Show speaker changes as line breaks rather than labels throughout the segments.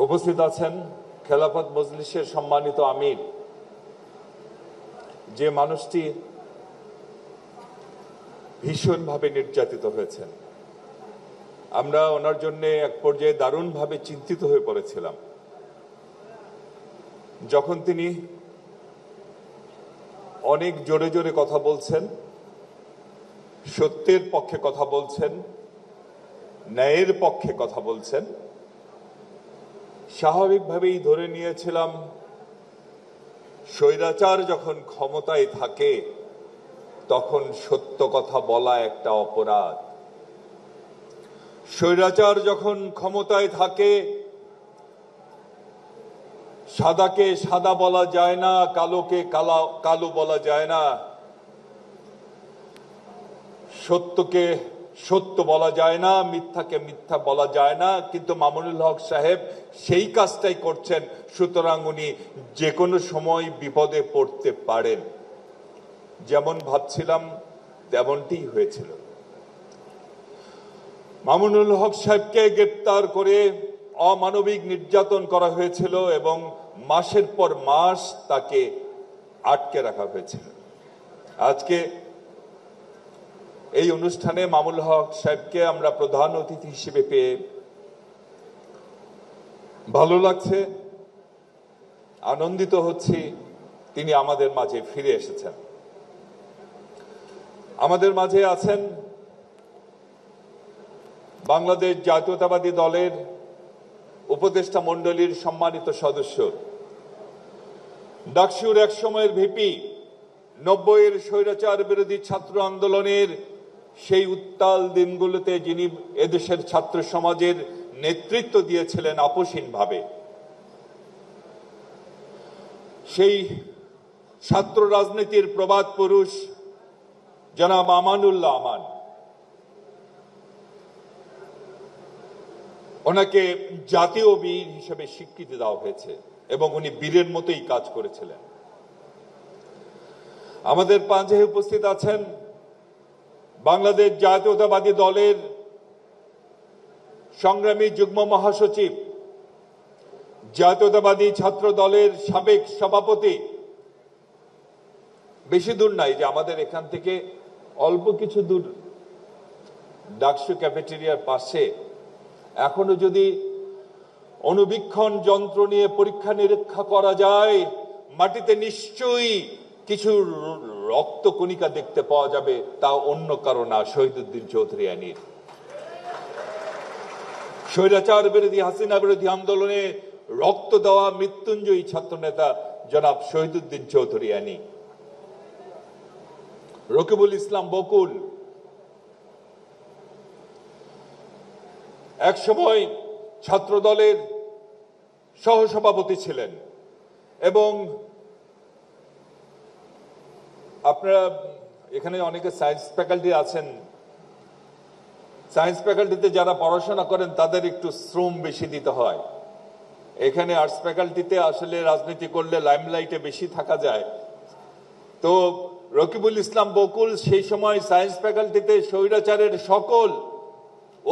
উপস্থিত আছেন খেলাফত মজলিসের সম্মানিত আমির, যে মানুষটি ভীষণভাবে নির্যাতিত হয়েছেন। আমরা ওনার জন্য এক পর্যায়ে দারুণভাবে চিন্তিত হয়ে পড়েছিলাম যখন তিনি অনেক জোরে জোরে কথা বলছেন, সত্যের পক্ষে কথা বলছেন, ন্যায়ের পক্ষে কথা বলছেন। স্বাভাবিকভাবেই ধরে নিয়েছিলাম স্বৈরাচার যখন ক্ষমতায় থাকে তখন সত্য কথা বলা একটা অপরাধ। স্বৈরাচার যখন ক্ষমতায় থাকে সাদাকে সাদা বলা যায় না, কালোকে কালো বলা যায় না, সত্যকে সত্য বলা যায় না, মিথ্যাকে মিথ্যা বলা যায় না। কিন্তু মামুনুল হক সাহেব সেই কাজটাই করছেন, সুতরাং উনি যে কোনো সময় বিপদে পড়তে পারেন। যেমন ভাবছিলাম তেমনটি হয়েছিল। মামুনুল হক সাহেবকে গ্রেপ্তার করে অমানবিক নির্যাতন করা হয়েছিল এবং মাসের পর মাস তাকে আটকে রাখা হয়েছিল। আজকে এই অনুষ্ঠানে মামুনুল হক সাহেবকে আমরা প্রধান অতিথি হিসেবে পেয়ে ভালো লাগছে, আনন্দিত হচ্ছি তিনি আমাদের মাঝে ফিরে এসেছেন। আমাদের মাঝে আছেন বাংলাদেশ জাতীয়তাবাদী দলের উপদেষ্টা মণ্ডলীর সম্মানিত সদস্য, ডাকসুর এক সময়ের ভিপি, 90-এর স্বৈরাচার বিরোধী ছাত্র আন্দোলনের সেই উত্তাল দিনগুলোতে যিনি এদেশের ছাত্র সমাজের নেতৃত্ব দিয়েছিলেন আপোষহীনভাবে, সেই ছাত্র রাজনীতির প্রবাদ পুরুষ জনাব আমানুল্লাহ আমান, ওনাকে জাতীয় বীর হিসেবে স্বীকৃতি দেওয়া হয়েছে এবং উনি বীরের মতোই কাজ করেছিলেন। আমাদের পাঁচে উপস্থিত আছেন বাংলাদেশ জাতীয়তাবাদী দলের সংগ্রামী যুগ্ম মহাসচিব, জাতীয়তাবাদী ছাত্র দলের সাবেক সভাপতি। বেশি দূর নাই, যে আমাদের এখান থেকে অল্প কিছু দূর ডাকসু ক্যাফেটেরিয়ার পাশে এখনো যদি অণুবীক্ষণ যন্ত্র নিয়ে পরীক্ষা নিরীক্ষা করা যায়, মাটিতে নিশ্চয়ই কিছু রক্ত কণিকা দেখতে পাওয়া যাবে। তা অন্য কারো না, শহীদুদ্দিন চৌধুরী আনীর। স্বৈরাচার বিরোধী, হাসিনা বিরোধী আন্দোলনে রক্ত দেওয়া মৃত্যুঞ্জয়ী ছাত্র নেতা জনাব শহীদুদ্দিন চৌধুরী আনী, রকিবুল ইসলাম বকুল এক সময় ছাত্র দলের সহসভাপতি ছিলেন এবং আপনারা এখানে অনেকে সায়েন্স ফ্যাকাল্টি আছেন, সায়েন্স ফ্যাকাল্টিতে যারা পড়াশোনা করেন তাদের একটু শ্রম বেশি দিতে হয়। এখানে আর্টস ফ্যাকাল্টিতে আসলে রাজনীতি করলে লাইমলাইটে বেশি থাকা যায়। তো রকিবুল ইসলাম বকুল সেই সময় সায়েন্স ফ্যাকাল্টিতে স্বৈরাচারের সকল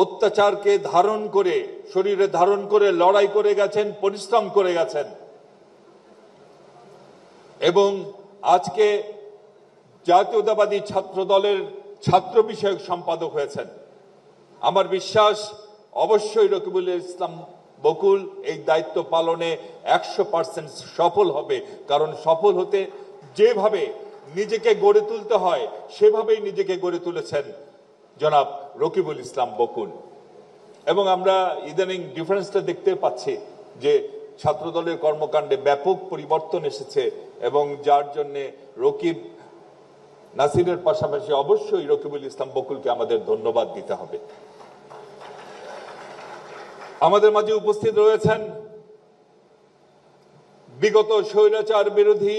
অত্যাচারকে ধারণ করে, শরীরে ধারণ করে লড়াই করে গেছেন, পরিশ্রম করে গেছেন এবং আজকে জাতীয়তাবাদী ছাত্র দলের ছাত্র বিষয়ক সম্পাদক হয়েছেন। আমার বিশ্বাস অবশ্যই রকিবুল ইসলাম বকুল এই দায়িত্ব পালনে 100% সফল হবে, কারণ সফল হতে যেভাবে নিজেকে গড়ে তুলতে হয় সেভাবেই নিজেকে গড়ে তুলেছেন জনাব রকিবুল ইসলাম বকুল। এবং আমরা ইদানিং ডিফারেন্সটা দেখতে পাচ্ছি যে ছাত্র দলের কর্মকাণ্ডে ব্যাপক পরিবর্তন এসেছে এবং যার জন্য রকিব নাসিরের পাশাপাশি অবশ্যই রকিবুল ইসলাম বকুলকে আমাদের ধন্যবাদ দিতে হবে। আমাদের মাঝে উপস্থিত রয়েছেন বিগত স্বৈরাচার বিরোধী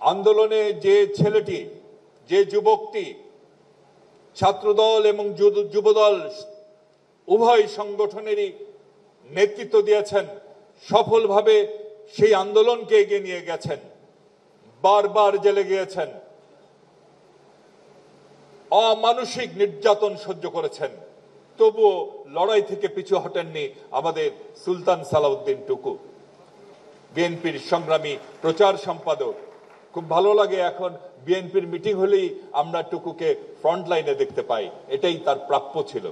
আন্দোলনে যে ছেলেটি, যে যুবকটি ছাত্রদল এবং যুবদল উভয় সংগঠনেরই নেতৃত্ব দিয়েছেন, সফলভাবে সেই আন্দোলনকে এগিয়ে নিয়ে গেছেন, বারবার জেলে গিয়েছেন, অমানসিক নির্যাতন সহ্য করেছেন, তবুও লড়াই থেকে পিছু হটেননি আমাদের সুলতান সালাউদ্দিন টুকু, বিএনপির সংগ্রামী প্রচার সম্পাদক। খুব ভালো লাগে এখন বিএনপির মিটিং হলেই আমরা টুকুকে ফ্রন্ট লাইনে দেখতে পাই, এটাই তার প্রাপ্য ছিল।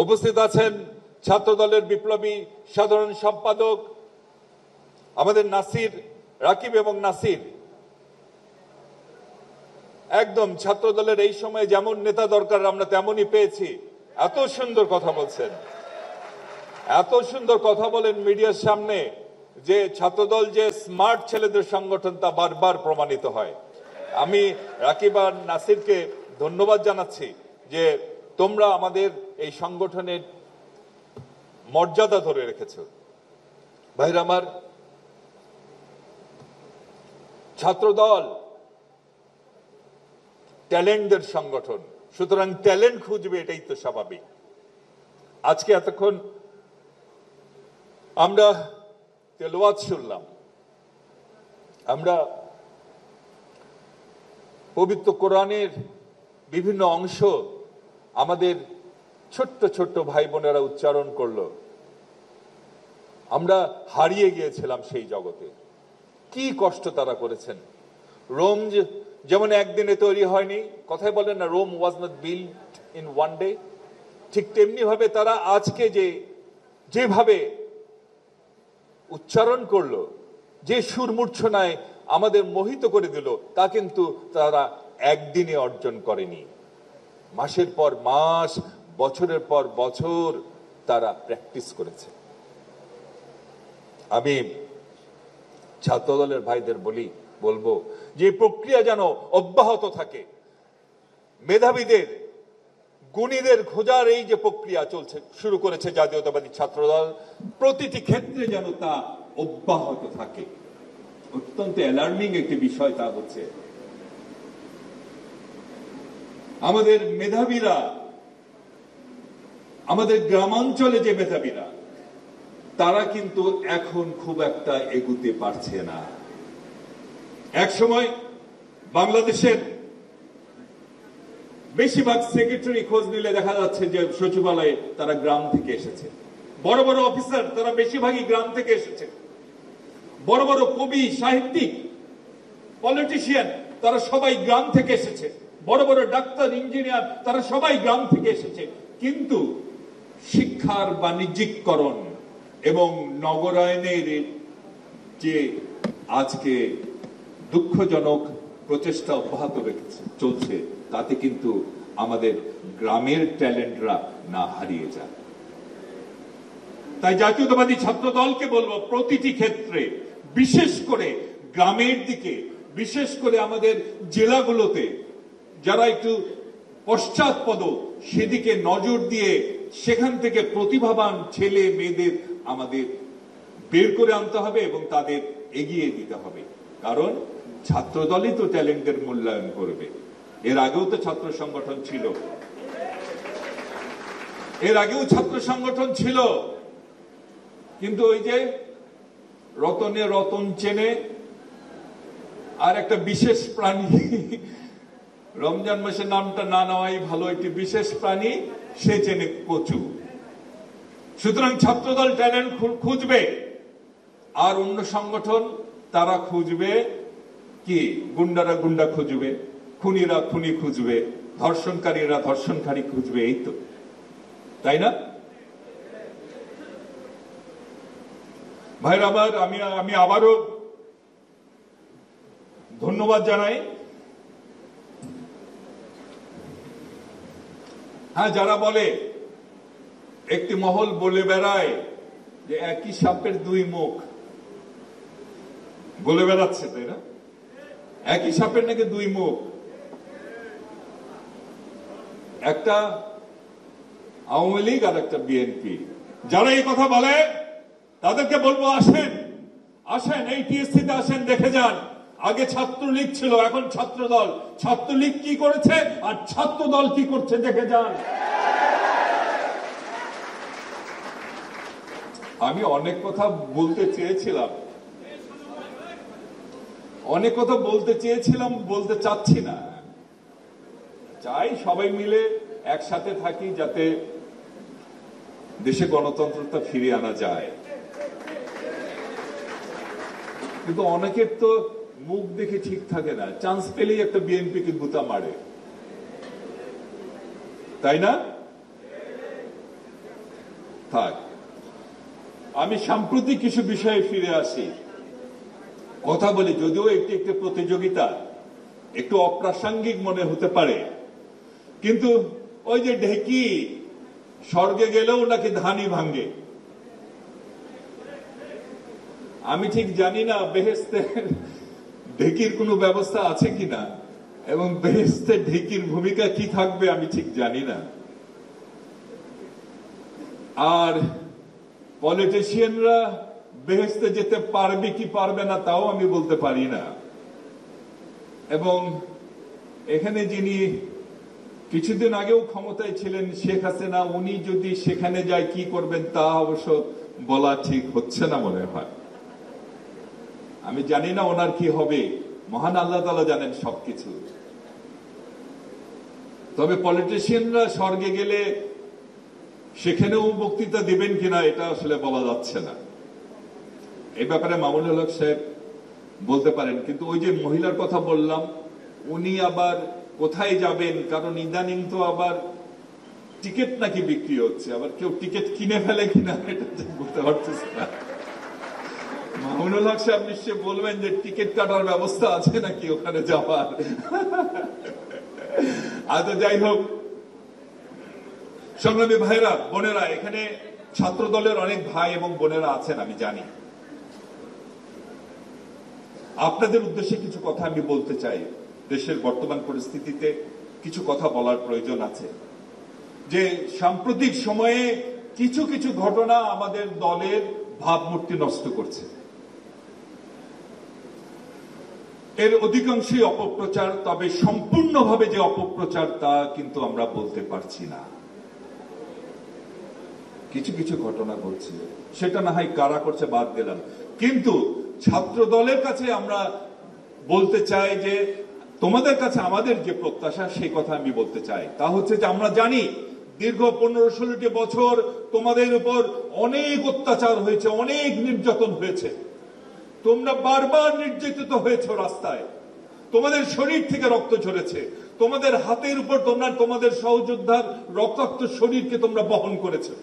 উপস্থিত আছেন ছাত্রদলের বিপ্লবী সাধারণ সম্পাদক আমাদের নাসির, রাকিব এবং নাসির। একদম ছাত্রদলের এই সময় যেমন নেতা দরকার আমরা তেমনই পেয়েছি। এত সুন্দর কথা বলছেন, এত সুন্দর কথা বলেন মিডিয়ার সামনে যে ছাত্রদল যে স্মার্ট ছেলেদের সংগঠন তা বারবার প্রমাণিত হয়। আমি রাকিব আর নাসিরকে ধন্যবাদ জানাচ্ছি যে তোমরা আমাদের এই সংগঠনের মর্যাদা ধরে রেখেছ। ভাইরা আমার, ছাত্রদল ট্যালেন্টদের সংগঠন, সুতরাং ট্যালেন্ট খুঁজবে, এটাই তো স্বাভাবিক। আজকে এতক্ষণ আমরা তেলাওয়াত শুনলাম, আমরা পবিত্র কোরআনের বিভিন্ন অংশ আমাদের ছোট্ট ছোট্ট ভাই বোনেরা উচ্চারণ করলো। আমরা হারিয়ে গিয়েছিলাম সেই জগতে। কি কষ্ট তারা করেছেন। রোম যেমন একদিনে তৈরি হয়নি, কথায় বলেন না, Rome was not built in one day, ঠিক তেমনি ভাবে তারা আজকে যেভাবে উচ্চারণ করলো, যে সুর মূর্ছনায় আমাদের মোহিত করে দিল, তা কিন্তু তারা একদিনে অর্জন করেনি। মাসের পর মাস, বছরের পর বছর তারা প্র্যাকটিস করেছে। আমি ছাত্রদলের ভাইদের বলবো যে প্রক্রিয়া যেন অব্যাহত থাকে। মেধাবীদের, গুণীদের খোঁজার এই যে প্রক্রিয়া চলছে, শুরু করেছে জাতীয়তাবাদী ছাত্রদল, প্রতিটি ক্ষেত্রে যেন তা অব্যাহত থাকে। অত্যন্ত অ্যালার্মিং একটি বিষয় তা হচ্ছে আমাদের মেধাবীরা, আমাদের গ্রামাঞ্চলে যে মেধাবীরা, তারা কিন্তু এখন খুব একটা এগুতে পারছে না। এক সময় বাংলাদেশের বেশিরভাগ সেক্রেটারি খোঁজ নিলে দেখা যাচ্ছে যে সচিবালয়ে তারা গ্রাম থেকে এসেছে। বড় বড় অফিসার তারা বেশিরভাগই গ্রাম থেকে এসেছে। বড় বড় কবি, সাহিত্যিক, পলিটিশিয়ান তারা সবাই গ্রাম থেকে এসেছে। বড় বড় ডাক্তার, ইঞ্জিনিয়ার তারা সবাই গ্রাম থেকে এসেছে। কিন্তু শিক্ষার বাণিজ্যিকরণ এবং নগরায়নের যে আজকে দুঃখজনক প্রচেষ্টা অব্যাহত চলছে, তাতে কিন্তু আমাদের গ্রামের ট্যালেন্টরা না হারিয়ে যায়। তাই জাতীয়তাবাদী ছাত্র দলকে বলবো, প্রতিটি ক্ষেত্রে, বিশেষ করে গ্রামের দিকে, বিশেষ করে আমাদের জেলাগুলোতে যারা একটু পশ্চাৎপদ, সেদিকে নজর দিয়ে সেখান থেকে প্রতিভাবান ছেলে মেয়েদের আমাদের বের করে আনতে হবে এবং তাদের এগিয়ে দিতে হবে। কারণ ছাত্রদলই তো ট্যালেন্টের মূল্যায়ন করবে। এর আগেও তো ছাত্র সংগঠন ছিল, কিন্তু ওই যে রতনে রতন চেনে, আর একটা বিশেষ প্রাণী, রমজান মাসের নামটা না নেওয়াই ভালো, একটি বিশেষ প্রাণী, সে চেনে কচু। সুতরাং ছাত্রদল ট্যালেন্ট খুঁজবে, আর অন্য সংগঠন তারা খুঁজবে কি, গুন্ডারা গুন্ডা খুঁজবে, খুনিরা খুনি খুঁজবে, ধর্ষণকারীরা ধর্ষণকারী খুঁজবে, এই তো, তাই না ভাইরা আমার? আমি আবারও ধন্যবাদ জানাই। হ্যাঁ, যারা বলে, একটি মহল বলে বেড়ায় যে একই সাপের দুই মুখ, বলে বেড়াচ্ছে, তাই না? একই সাপের নাকি দুই মুখ, একটা আওয়ামী লীগ আর একটা বিএনপি। যারা এই কথা বলে তাদেরকে বলবো, আসেন এই টিএসসিতে আসেন, দেখে যান। আগে ছাত্রলীগ ছিল, এখন ছাত্রদল। ছাত্রলীগ কি করেছে আর ছাত্রদল কি করছে দেখে যান। আমি অনেক কথা বলতে চেয়েছিলাম, বলতে চাচ্ছি না। চাই সবাই মিলে একসাথে থাকি যাতে দেশে গণতন্ত্রটা ফিরিয়ে আনা যায়। কিন্তু অনেকের তো মুখ দেখে ঠিক থাকে না, চান্স পেলেই একটা বিএনপিকে গুতা মারে, তাই না? থাক, আমি সাম্প্রতিক কিছু বিষয়ে ফিরে আসি, কথা বলি। যদিও একটি একটি প্রতিযোগিতা একটু অপ্রাসঙ্গিক মনে হতে পারে, কিন্তু ওই যে ঢেকি স্বর্গে গেলেও নাকি ধানই ভাঙ্গে। আমি ঠিক জানি না বেহেশতে ঢেকির কোনো ব্যবস্থা আছে কিনা, এবং বেহেশতে ঢেকির ভূমিকা কি থাকবে আমি ঠিক জানি না। আর পলিটিশিয়ানরা বেহেশতে যেতে পারবে কি পারবে না তাও আমি বলতে পারি না। এবং এখানে যিনি কিছুদিন আগেও ক্ষমতায় ছিলেন, শেখ হাসিনা, উনি যদি সেখানে যায় কি করবেন তা অবশ্য বলা ঠিক হচ্ছে না মনে হয়। আমি জানি না ওনার কি হবে, মহান আল্লাহ তাআলা জানেন সবকিছু। তবে পলিটিশিয়ানরা স্বর্গে গেলে সেখানেও বক্তৃতা দিবেন কিনা এটা আসলে বলা যাচ্ছে না। এই ব্যাপারে মামুনুল হক সাহেব বলতে পারেন। কিন্তু ওই যে মহিলার কথা বললাম, উনি আবার কোথায় যাবেন, কারণ ইদানিং তো আবার টিকিট নাকি বিক্রি হচ্ছে, আবার কেউ টিকিট কিনে ফেলে কিনা এটা বলতে পারতেছে না। মামুনুল হক সাহেব নিশ্চয় বলবেন যে টিকিট কাটার ব্যবস্থা আছে নাকি ওখানে যাওয়ার। আচ্ছা, যাই হোক, সংগ্রামী ভাইরা, বোনেরা, এখানে ছাত্র দলের অনেক ভাই এবং বোনেরা আছেন আমি জানি। আপনাদের উদ্দেশ্যে কিছু কথা আমি বলতে চাই। দেশের বর্তমান পরিস্থিতিতে কিছু কথা বলার প্রয়োজন আছে। যে সাম্প্রতিক সময়ে কিছু কিছু ঘটনা আমাদের দলের ভাবমূর্তি নষ্ট করছে। এর অধিকাংশই অপপ্রচার, তবে সম্পূর্ণভাবে যে অপপ্রচার তা কিন্তু আমরা বলতে পারছি না। কিছু কিছু ঘটনা ঘটছে, সেটা না হয় কারা করছে বাদ দিলাম, কিন্তু ছাত্র দলের কাছে আমরা বলতে চাই যে তোমাদের কাছে আমাদের যে প্রত্যাশা সেই কথা আমি বলতে চাই। তা হচ্ছে যে আমরা জানি দীর্ঘ 15-16টি বছর তোমাদের উপর অনেক অত্যাচার হয়েছে, অনেক নির্যাতন হয়েছে। তোমরা বারবার নির্যাতিত হয়েছে রাস্তায়, তোমাদের শরীর থেকে রক্ত ঝরেছে, তোমাদের হাতের উপর তোমরা তোমাদের সহযোদ্ধার রক্তাক্ত শরীরকে তোমরা বহন করেছো।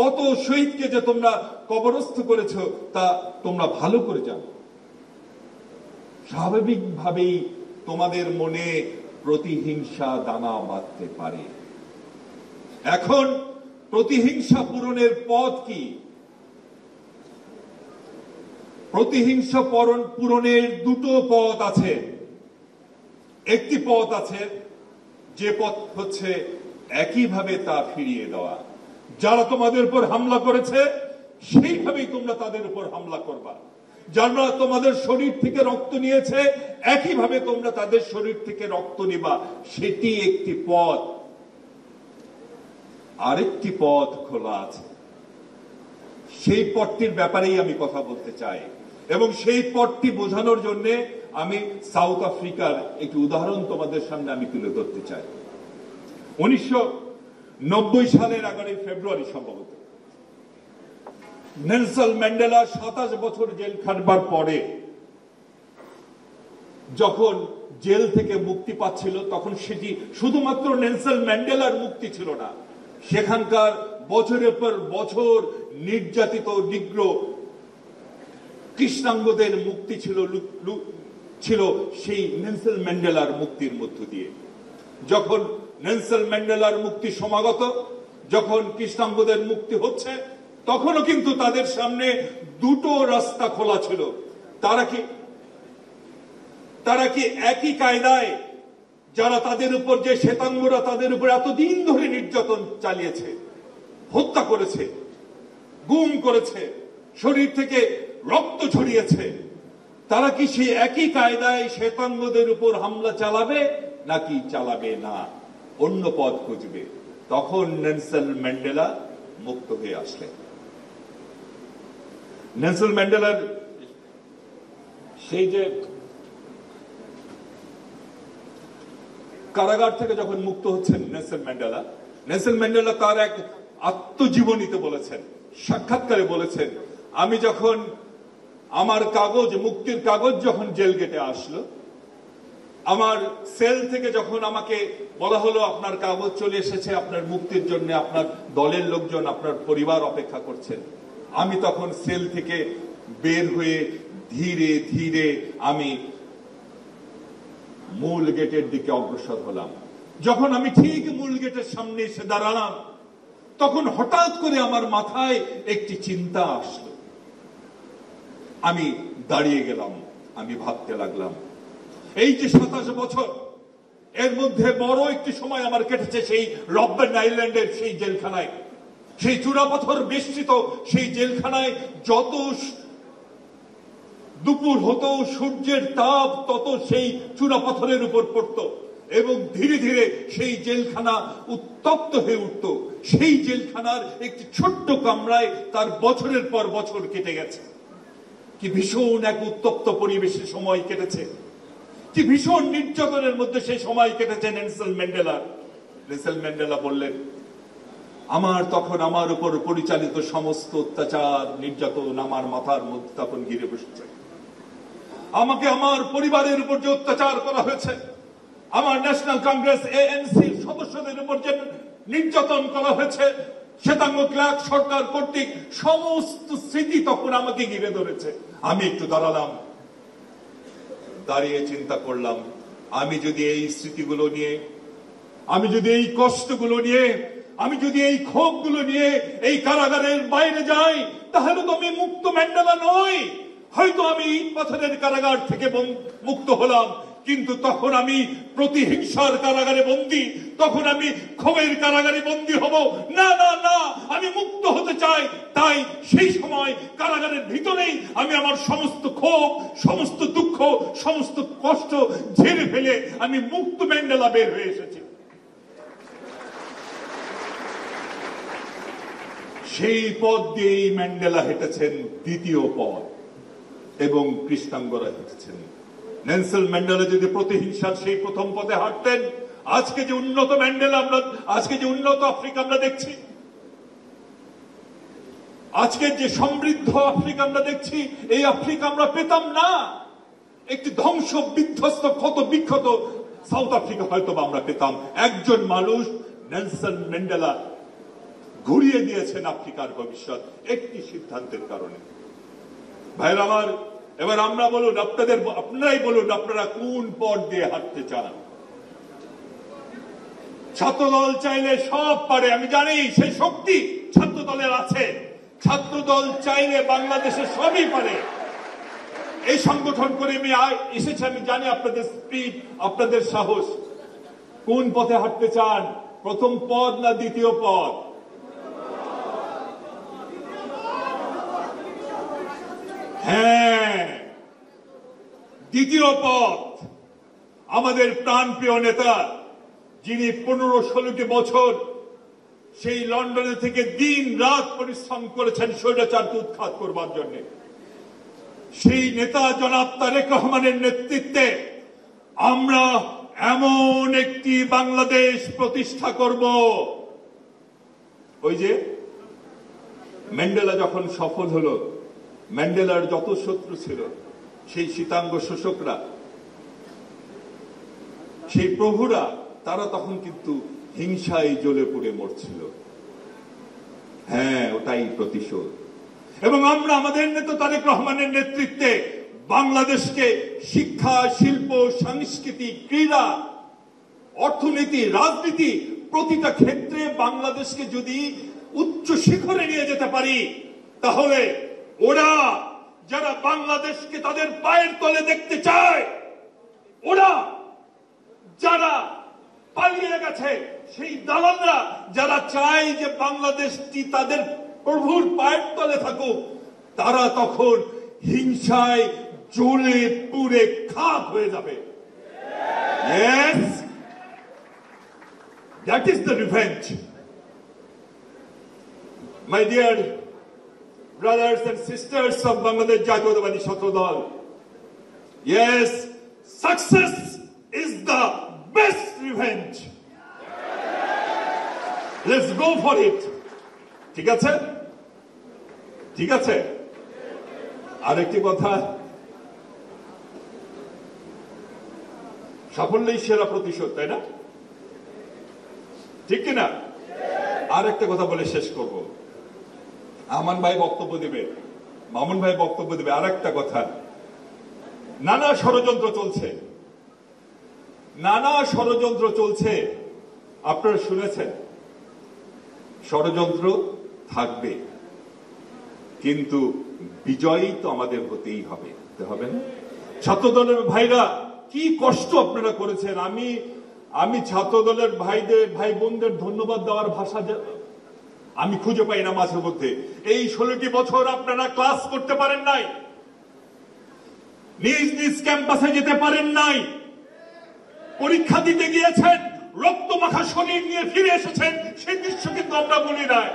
কত শহীদকে যে তোমরা কবরস্থ করেছ তা তোমরা ভালো করে জানো। স্বাভাবিকভাবেই তোমাদের মনে প্রতিহিংসা দানা বাঁধতে পারে। এখন প্রতিহিংসা পূরণের পথ কি? প্রতিহিংসা পূরণের দুটো পথ আছে। একটি পথ আছে, যে পথ হচ্ছে একইভাবে তা ফিরিয়ে দেওয়া। যারা তোমাদের উপর হামলা করেছে সেইভাবেই তোমরা তাদের উপর হামলা করবা। যারা তোমাদের শরীর থেকে রক্ত নিয়েছে একইভাবে তোমরা তাদের শরীর থেকে রক্ত নিবা। সেটি একটি পথ। আরেকটি পথ খোলা আছে, সেই পথটির ব্যাপারেই আমি কথা বলতে চাই। এবং সেই পথটি বোঝানোর জন্য আমি সাউথ আফ্রিকার একটি উদাহরণ তোমাদের সামনে আমি তুলে ধরতে চাই। 1990 সালের 11 ফেব্রুয়ারি সম্ভবত নেলসন ম্যান্ডেলা 27 বছর জেল খাটবার পরে যখন জেল থেকে মুক্তি পাচ্ছিল, তখন সেটি শুধুমাত্র নেলসন ম্যান্ডেলার মুক্তি ছিল না, সেখানকার বছরের পর বছর নির্যাতিত নিগ্র কৃষ্ণাঙ্গদের মুক্তি ছিল সেই নেলসন ম্যান্ডেলার মুক্তির মধ্য দিয়ে। যখন নেলসন ম্যান্ডেলার মুক্তি সমাগত, যখন কৃষ্ণাঙ্গদের মুক্তি হচ্ছে, তখনও কিন্তু তাদের সামনে দুটো রাস্তা খোলা ছিল। তারা কি একই কায়দায় যারা তাদের উপর, যে শ্বেতাঙ্গরা তাদের উপর এতদিন ধরে নির্যাতন চালিয়েছে, হত্যা করেছে, গুম করেছে, শরীর থেকে রক্ত ছড়িয়েছে, তারা কি সেই একই কায়দায় শ্বেতাঙ্গদের উপর হামলা চালাবে নাকি চালাবে না, অন্য পথ খুঁজবে? তখন নেলসন ম্যান্ডেলা মুক্ত হয়ে আসলেন। নেলসন ম্যান্ডেলার সেই যে কারাগার থেকে যখন মুক্ত হচ্ছেন নেলসন ম্যান্ডেলা তার এক আত্মজীবনীতে বলেছেন, সাক্ষাৎকারে বলেছেন, আমি যখন আমার কাগজ, মুক্তির কাগজ যখন জেল গেটে আসলো, আমার সেল থেকে যখন আমাকে বলা হলো আপনার কাগজ চলে এসেছে, আপনার মুক্তির জন্য আপনার দলের লোকজন, আপনার পরিবার অপেক্ষা করছেন, আমি তখন সেল থেকে বের হয়ে ধীরে ধীরে আমি মূল গেটের দিকে অগ্রসর হলাম। যখন আমি ঠিক মূল গেটের সামনে এসে দাঁড়ালাম, তখন হঠাৎ করে আমার মাথায় একটি চিন্তা আসলো। আমি দাঁড়িয়ে গেলাম, আমি ভাবতে লাগলাম, এই যে 27 বছর, এর মধ্যে বড় একটি সময় আমার কেটেছে সেই রববেন আইল্যান্ডের সেই জেলখানায়, সেই চূড়াপাথর বেষ্টিত সেই জেলখানায়। যত দুপুর হতো, সূর্যের তাপ তত সেই চূড়াপাথরের উপর পড়ত এবং ধীরে ধীরে সেই জেলখানা উত্তপ্ত হয়ে উঠত। সেই জেলখানার একটি ছোট্ট কামরায় তার বছরের পর বছর কেটে গেছে। কি ভীষণ এক উত্তপ্ত পরিবেশে সময় কেটেছে, কি ভীষণ নির্যাতনের মধ্যে সেই সময় কেটেছে নেলসন ম্যান্ডেলা বললেন, তখন আমার উপর পরিচালিত সমস্ত অত্যাচার, নির্যাতন আমার মাথার মধ্যে তখন ঘিরে বসেছে। আমাকে আমার পরিবারের উপর যে অত্যাচার করা হয়েছে, আমার ন্যাশনাল কংগ্রেস ANC সদস্যদের উপর যে নির্যাতন করা হয়েছে, শ্বেতাঙ্গ ক্লার্ক সরকার কর্তৃক, সমস্ত স্মৃতি তখন আমাকে ঘিরে ধরেছে। আমি একটু দাঁড়ালাম, দাঁড়িয়ে চিন্তা করলাম, আমি যদি এই স্মৃতিগুলো নিয়ে, আমি যদি এই কষ্টগুলো নিয়ে, আমি যদি এই ক্ষোভগুলো নিয়ে এই কারাগারের বাইরে যাই, তাহলে তো আমি মুক্ত ম্যান্ডেলা নই। হয়তো আমি পাথরের কারাগার থেকে মুক্ত হলাম, কিন্তু তখন আমি প্রতিহিংসার কারাগারে বন্দী, তখন আমি ক্ষোভের কারাগারে বন্দী হব না। না না, আমি মুক্ত হতে চাই। তাই সেই সময় কারাগারের ভিতরেই আমি আমার সমস্ত ক্ষোভ, সমস্ত দুঃখ, সমস্ত কষ্ট ঝেড়ে ফেলে আমি মুক্ত ম্যান্ডেলা বের হয়ে এসেছি। সেই পথ দিয়েই ম্যান্ডেলা হেঁটেছেন দ্বিতীয় পথ এবং কৃষ্ণাঙ্গরা হেঁটেছেন। নেলসন ম্যান্ডেলা যদি প্রতিহিংসার সেই প্রথম পথে হাঁটতেন, আজকে যে উন্নত ম্যান্ডেলা আমরা, আজকে যে উন্নত আফ্রিকা আমরা দেখছি, আজকে যে সমৃদ্ধ আফ্রিকা আমরা দেখছি, এই আফ্রিকা আমরা পেতাম না। একটি ধ্বংস বিধ্বস্ত ক্ষত বিক্ষত সাউথ আফ্রিকা হয়তো আমরা পেতাম। একজন মানুষ, নেলসন ম্যান্ডেলা, ঘুরিয়ে দিয়েছেন আফ্রিকার ভবিষ্যৎ একটি সিদ্ধান্তের কারণে। ভাইরা আমার, এবার আমরা বলুন, আপনারাই বলুন, আপনারা কোন পথ দিয়ে হাঁটতে চান? ছাত্রদল চাইলে সব পারে, আমি জানি সেই শক্তি ছাত্রদলের আছে। ছাত্রদল চাইলে বাংলাদেশে সবই পারে। এই সংগঠন করে আমি এসেছি, আমি জানি আপনাদের স্পিড, আপনাদের সাহস। কোন পথে হাঁটতে চান? প্রথম পথ না দ্বিতীয় পথ? হ্যাঁ, দ্বিতীয় পথ। আমাদের প্রাণপ্রিয় নেতা, যিনি 15-16টি বছর সেই লন্ডনে থেকে দিন রাত পরিশ্রম করেছেন স্বৈরাচারকে উৎখাত করবার জন্য, সেই নেতা জনাব তারেক রহমানের নেতৃত্বে আমরা এমন একটি বাংলাদেশ প্রতিষ্ঠা করব। ওই যে ম্যান্ডেলা যখন সফল হলো, ম্যান্ডেলার যত শত্রু ছিল, সেই শ্বেতাঙ্গ শোষকরা, সেই প্রভুরা, তারা তখন কিন্তু হিংসায় জ্বলে পুড়ে মরছিল। হ্যাঁ, ওটাই প্রতিশোধ। এবং আমরা আমাদের নেতা তারেক রহমানের নেতৃত্বে বাংলাদেশকে শিক্ষা, শিল্প, সংস্কৃতি, ক্রীড়া, অর্থনীতি, রাজনীতি, প্রতিটা ক্ষেত্রে বাংলাদেশকে যদি উচ্চ শিখরে নিয়ে যেতে পারি, তাহলে ওরা যারা বাংলাদেশকে তাদের পায়ের তলে দেখতে চায়, ওরা যারা পালিয়ে গেছে, সেই দালালরা যারা চায় যে বাংলাদেশটি তাদের প্রভুর পায়ের তলে থাকুক, তারা তখন হিংসায় জ্বলে পুড়ে খাক হয়ে যাবে। Yes, that is the revenge. My dear brothers and sisters of Bangladesh Jatiyotawadi Chhatra Dal, yes, success is the best revenge, let's go for it. ঠিক আছে, ঠিক আছে। আরেকটি কথা, সাফল্যই সেরা প্রতিশোধ, তাই না? ঠিক কিনা? আর একটা কথা বলে শেষ করব। আমান ভাই বক্তব্য দিবে, মামুন ভাই বক্তব্য দিবে। আর একটা কথা, নানা ষড়যন্ত্র চলছে, নানা ষড়যন্ত্র চলছে, আপনারা শুনেছেন। ষড়যন্ত্র থাকবে, কিন্তু বিজয়ী তো আমাদের হতেই হবে, হবে না? ছাত্রদলের ভাইরা কি কষ্ট আপনারা করেছেন। আমি ছাত্রদলের ভাই বোনদের ধন্যবাদ দেওয়ার ভাষা আমি খুঁজে পাই না মাঝে মধ্যে। এই 16টি বছর আপনারা ক্লাস করতে পারেন নাই, নিজ নিজ ক্যাম্পাসে যেতে পারেন নাই, পরীক্ষা দিতে গিয়েছেন, রক্তমাখা শরীর নিয়ে ফিরে এসেছেন, সেই দৃশ্য কিন্তু আমরা বলি নাই।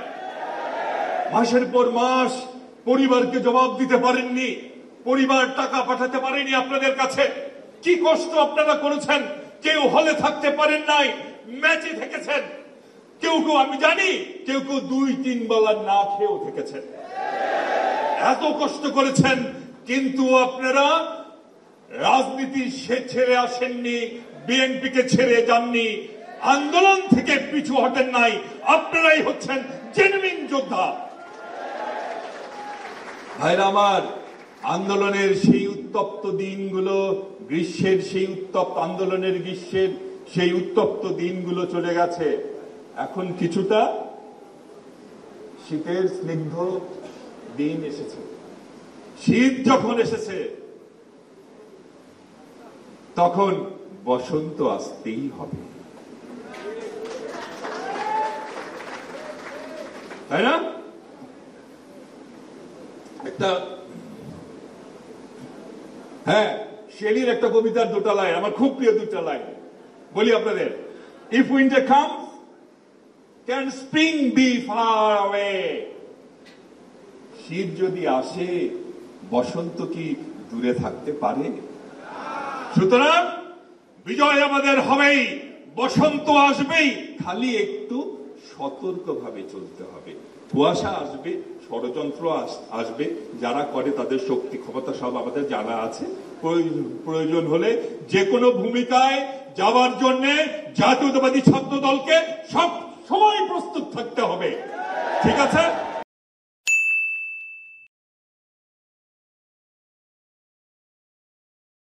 মাসের পর মাস পরিবারকে জবাব দিতে পারেননি, পরিবার টাকা পাঠাতে পারেনি আপনাদের কাছে। কি কষ্ট আপনারা করেছেন। কেউ হলে থাকতে পারেন নাই, ম্যাচে থেকেছেন, কেউ কেউ আমি জানি কেউ কেউ 2-3 বেলা না খেয়েও থেকেছেন। এত কষ্ট করেছেন, কিন্তু আপনারা রাজনীতি ছেড়ে আসেননি, বিএনপিকে ছেড়ে যাননি, আন্দোলন থেকে পিছু হটেন নাই। আপনারাই হচ্ছেন জেনুইন যোদ্ধা। ভাইরা আমার, আন্দোলনের সেই উত্তপ্ত দিনগুলো, গ্রীষ্মের সেই উত্তপ্ত আন্দোলনের গ্রীষ্মের সেই উত্তপ্ত দিনগুলো চলে গেছে। এখন কিছুটা শীতের স্নিগ্ধ দিন এসেছে। শীত যখন এসেছে, তখন বসন্ত আসতেই হবে, তাই না? একটা হ্যাঁ, শেলির একটা কবিতার 2টা লাইন আমার খুব প্রিয়, 2টা লাইন বলি আপনাদের। If winter comes, can spring be far away? শীত যদি আসে, বসন্ত কি দূরে থাকতে পারে? সুতরাং বিজয় আমাদের হবেই, বসন্ত আসবেই, খালি একটু সতর্কভাবে চলতে হবে। কুয়াশা আসবে, ষড়যন্ত্র আসবে, যারা করে তাদের শক্তি ক্ষমতা সব আমাদের জানা আছে। প্রয়োজন হলে যে কোনো ভূমিকায় যাওয়ার জন্য জাতীয়তাবাদী ছাত্র দলকে সব সময় প্রস্তুত থাকতে হবে। ঠিক আছে?